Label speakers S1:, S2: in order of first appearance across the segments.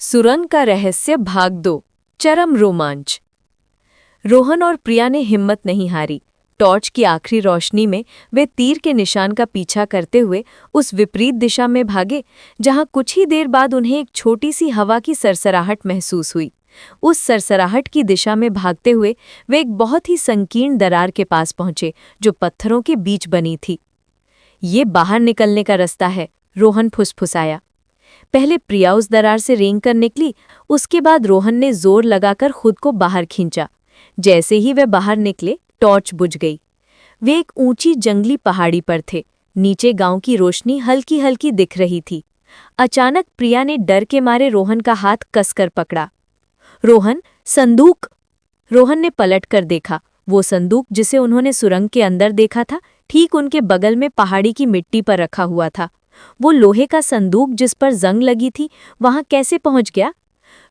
S1: सुरंग का रहस्य भाग 2। चरम रोमांच। रोहन और प्रिया ने हिम्मत नहीं हारी। टॉर्च की आखिरी रोशनी में वे तीर के निशान का पीछा करते हुए उस विपरीत दिशा में भागे जहां कुछ ही देर बाद उन्हें एक छोटी सी हवा की सरसराहट महसूस हुई। उस सरसराहट की दिशा में भागते हुए वे एक बहुत ही संकीर्ण दरार के पास पहुंचे जो पत्थरों के बीच बनी थी। ये बाहर निकलने का रास्ता है, रोहन फुसफुसाया। पहले प्रिया उस दरार से रेंग कर निकली, उसके बाद रोहन ने जोर लगाकर खुद को बाहर खींचा। जैसे ही वे बाहर निकले, टॉर्च बुझ गई। वे एक ऊंची जंगली पहाड़ी पर थे। नीचे गांव की रोशनी हल्की हल्की दिख रही थी। अचानक प्रिया ने डर के मारे रोहन का हाथ कसकर पकड़ा। रोहन, संदूक! रोहन ने पलट कर देखा। वो संदूक जिसे उन्होंने सुरंग के अंदर देखा था, ठीक उनके बगल में पहाड़ी की मिट्टी पर रखा हुआ था। वो लोहे का संदूक जिस पर जंग लगी थी, वहां कैसे पहुंच गया?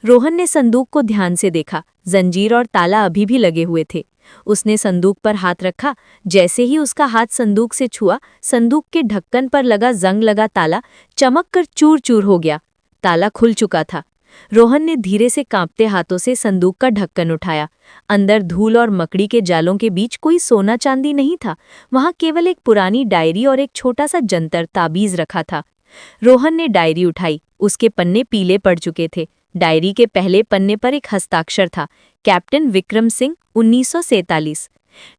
S1: रोहन ने संदूक को ध्यान से देखा। जंजीर और ताला अभी भी लगे हुए थे। उसने संदूक पर हाथ रखा। जैसे ही उसका हाथ संदूक से छुआ, संदूक के ढक्कन पर लगा जंग लगा ताला चमक कर चूर चूर हो गया। ताला खुल चुका था। रोहन ने धीरे से कांपते हाथों से संदूक का ढक्कन उठाया। अंदर धूल और मकड़ी के जालों के बीच कोई सोना चांदी नहीं था। वहां केवल एक पुरानी डायरी और एक छोटा सा जंतर ताबीज रखा था। रोहन ने डायरी उठाई। उसके पन्ने पीले पड़ चुके थे। डायरी के पहले पन्ने पर एक हस्ताक्षर था, कैप्टन विक्रम सिंह, 1947।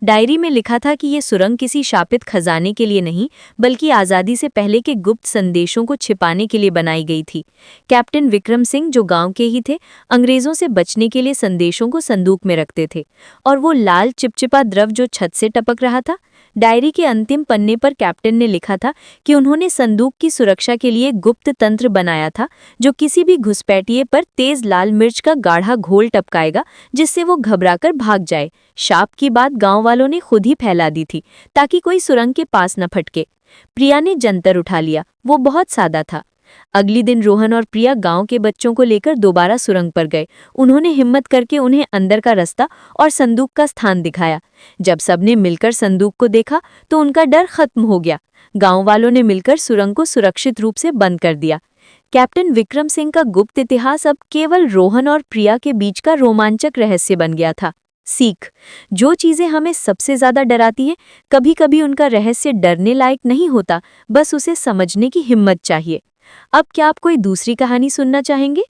S1: डायरी में लिखा था कि ये सुरंग किसी शापित खजाने के लिए नहीं, बल्कि आज़ादी से पहले के गुप्त संदेशों को छिपाने के लिए बनाई गई थी। कैप्टन विक्रम सिंह, जो गांव के ही थे, अंग्रेजों से बचने के लिए संदेशों को संदूक में रखते थे। और वो लाल चिपचिपा द्रव जो छत से टपक रहा था। डायरी के अंतिम पन्ने पर कैप्टन ने लिखा था कि उन्होंने संदूक की सुरक्षा के लिए गुप्त तंत्र बनाया था, जो किसी भी घुसपैठिए पर तेज लाल मिर्च का गाढ़ा घोल टपकाएगा, जिससे वो घबराकर भाग जाए। शाप की बात गांव वालों ने खुद ही फैला दी थी, ताकि कोई सुरंग के पास न फटके। प्रिया ने जंतर उठा लिया। वो बहुत सादा था। अगली दिन रोहन और प्रिया गांव के बच्चों को लेकर दोबारा सुरंग पर गए। उन्होंने हिम्मत करके उन्हें अंदर का रास्ता और संदूक का स्थान दिखाया। जब सबने मिलकर संदूक को देखा तो उनका डर खत्म हो गया। गांव वालों ने मिलकर सुरंग को सुरक्षित रूप से बंद कर दिया। कैप्टन विक्रम सिंह का गुप्त इतिहास अब केवल रोहन और प्रिया के बीच का रोमांचक रहस्य बन गया था। सीख: जो चीजें हमें सबसे ज्यादा डराती हैं, कभी कभी उनका रहस्य डरने लायक नहीं होता, बस उसे समझने की हिम्मत चाहिए। अब क्या आप कोई दूसरी कहानी सुनना चाहेंगे?